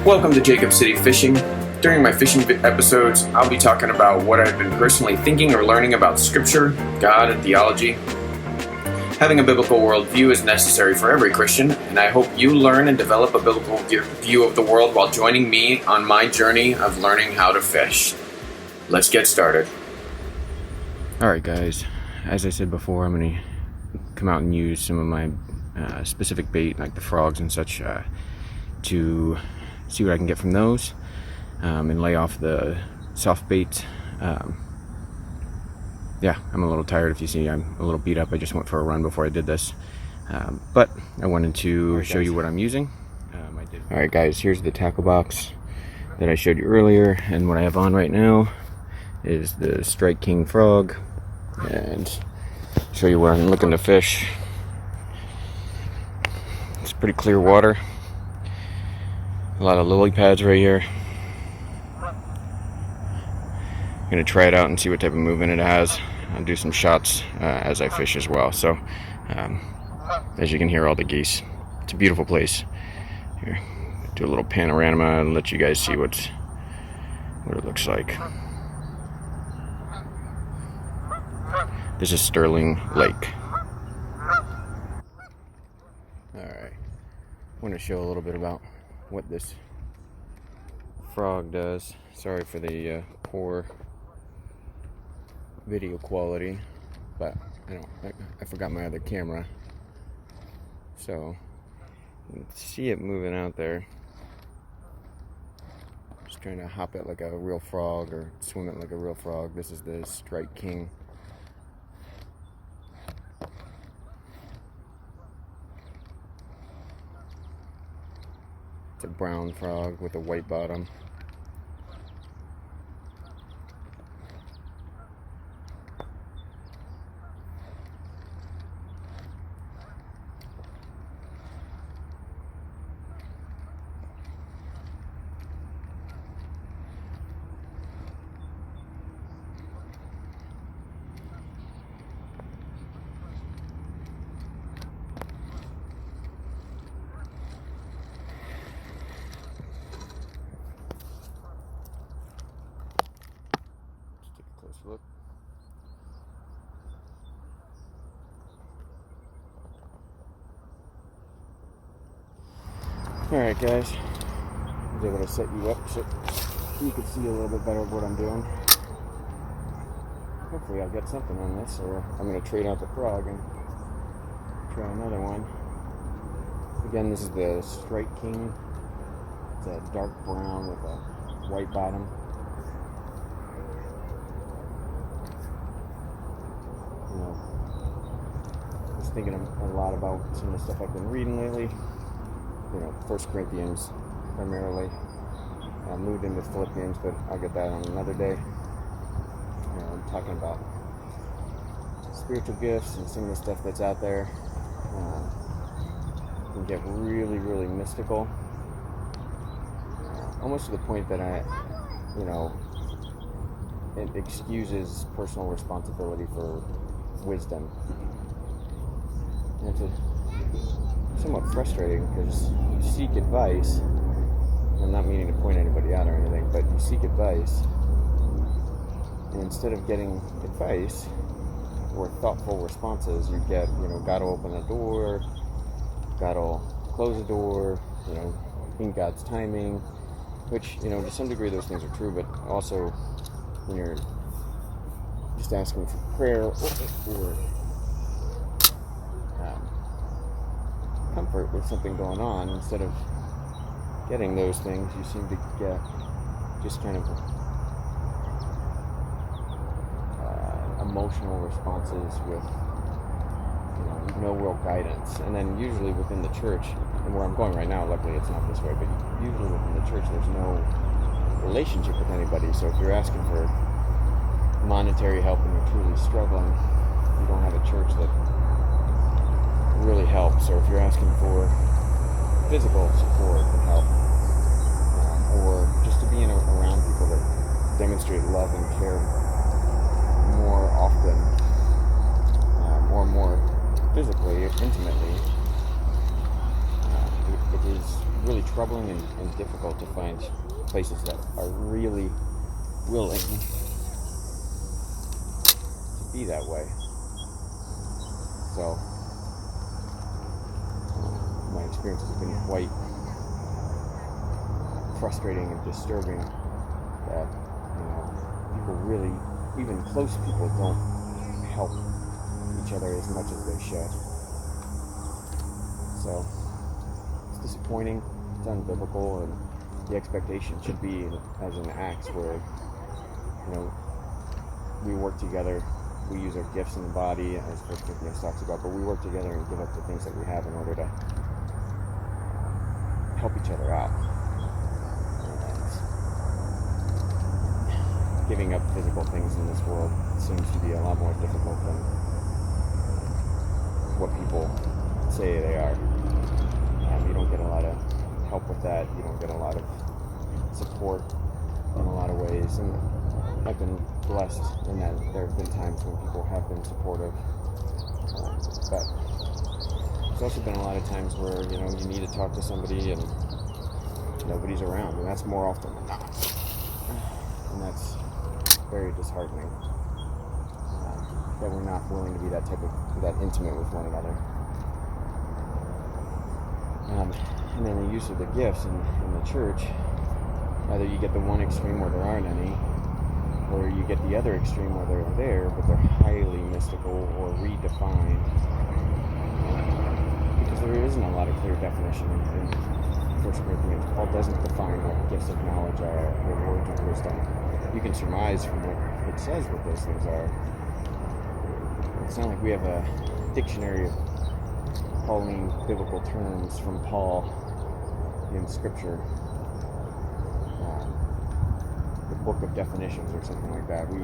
Welcome to Jacob City Fishing. During my fishing episodes, I'll be talking about what I've been personally thinking or learning about Scripture, God, and theology. Having a biblical worldview is necessary for every Christian, and I hope you learn and develop a biblical view of the world while joining me on my journey of learning how to fish. Let's get started. Alright guys, as I said before, I'm going to come out and use some of my specific bait, like the frogs and such, to see what I can get from those, and lay off the soft bait. Yeah, I'm a little tired. If you see, I'm a little beat up. I just went for a run before I did this, but I wanted to show you what I'm using. Alright guys, here's the tackle box that I showed you earlier, and what I have on right now is the Strike King frog, and show you where I'm looking to fish. It's pretty clear water. A lot of lily pads right here. I'm going to try it out and see what type of movement it has. I'll do some shots as I fish as well. So, as you can hear all the geese. It's a beautiful place. Here, do a little panorama and let you guys see what it looks like. This is Sterling Lake. Alright. I want to show a little bit about what this frog does. Sorry for the poor video quality, but I forgot my other camera, so you can see it moving out there. Just trying to hop it like a real frog or swim it like a real frog. This is the Strike King. It's a brown frog with a white bottom. Look. Alright guys, I was able to set you up so you can see a little bit better of what I'm doing. Hopefully I'll get something on this, or I'm going to trade out the frog and try another one. Again, this is the Strike King. It's a dark brown with a white bottom. I was thinking a lot about some of the stuff I've been reading lately. 1 Corinthians primarily. I moved into Philippians, but I'll get that on another day. I'm talking about spiritual gifts and some of the stuff that's out there. Can get really, really mystical. Almost to the point that it excuses personal responsibility for wisdom. And it's somewhat frustrating because you seek advice. I'm not meaning to point anybody out or anything, but you seek advice, and instead of getting advice or thoughtful responses, you get, God will open a door, God will close a door, in God's timing, which, to some degree those things are true, but also when you're just asking for prayer or comfort with something going on, instead of getting those things, you seem to get just kind of emotional responses with no real guidance. And then usually within the church, and where I'm going right now, luckily it's not this way, but usually within the church there's no relationship with anybody. So if you're asking for monetary help and you're truly struggling, you don't have a church that really helps. Or if you're asking for physical support and help, or just to be around people that demonstrate love and care more often, or more physically, intimately. It is really troubling and difficult to find places that are really willing to be that way. So my experience has been quite frustrating and disturbing that people really, even close people, don't help each other as much as they should. So it's disappointing, it's unbiblical, and the expectation should be as in Acts where we work together. We use our gifts in the body, as 1 Corinthians talks about, but we work together and give up the things that we have in order to help each other out. And giving up physical things in this world seems to be a lot more difficult than what people say they are. You don't get a lot of help with that. You don't get a lot of support in a lot of ways. And I've been blessed in that there have been times when people have been supportive, but there's also been a lot of times where you need to talk to somebody and nobody's around, and that's more often than not, and that's very disheartening, that we're not willing to be that intimate with one another. And then the use of the gifts in the church, either you get the one extreme where there aren't any, or you get the other extreme where they're there, but they're highly mystical or redefined, because there isn't a lot of clear definition in 1 Corinthians. Paul doesn't define what gifts of knowledge are or words of wisdom. You can surmise from what it says what those things are. It's not like we have a dictionary of Pauline biblical terms from Paul in Scripture. Book of definitions or something like that. We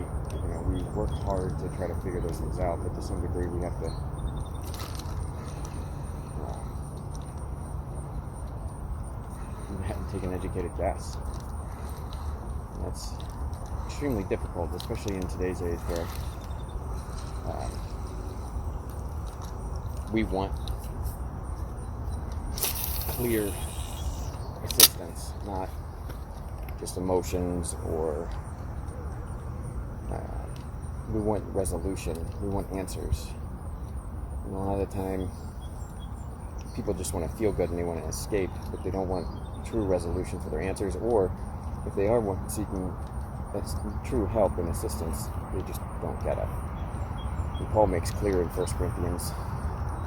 work hard to try to figure those things out, but to some degree we have to take an educated guess. And that's extremely difficult, especially in today's age where we want clear assistance, not just emotions, or we want resolution, we want answers. A lot of the time people just want to feel good and they want to escape, but they don't want true resolution for their answers, or if they are seeking true help and assistance, they just don't get it. And Paul makes clear in 1 Corinthians,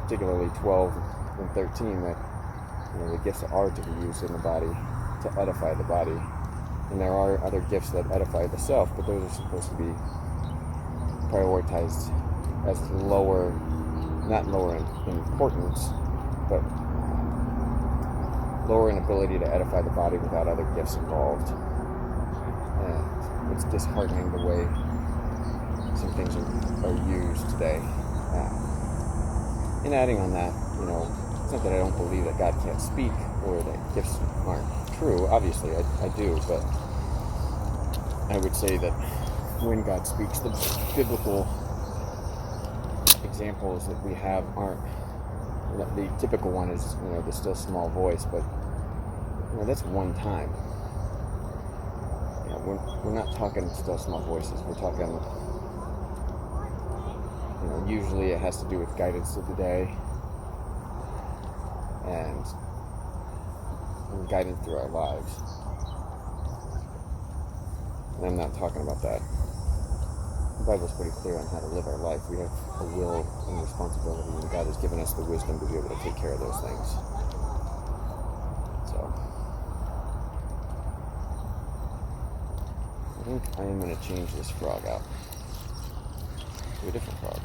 particularly 12 and 13, that the gifts are to be used in the body to edify the body. And there are other gifts that edify the self, but those are supposed to be prioritized as not lower in importance, but lower in ability to edify the body without other gifts involved. And it's disheartening the way some things are used today. And adding on that, it's not that I don't believe that God can't speak or that gifts aren't true. Obviously, I do, but I would say that when God speaks, the biblical examples that we have aren't. The typical one is, the still small voice, but that's one time. We're not talking still small voices. We're talking. Usually it has to do with guidance of the day and guidance through our lives. And I'm not talking about that. The Bible's pretty clear on how to live our life. We have a will and responsibility, and God has given us the wisdom to be able to take care of those things. So, I think I am going to change this frog out to a different frog.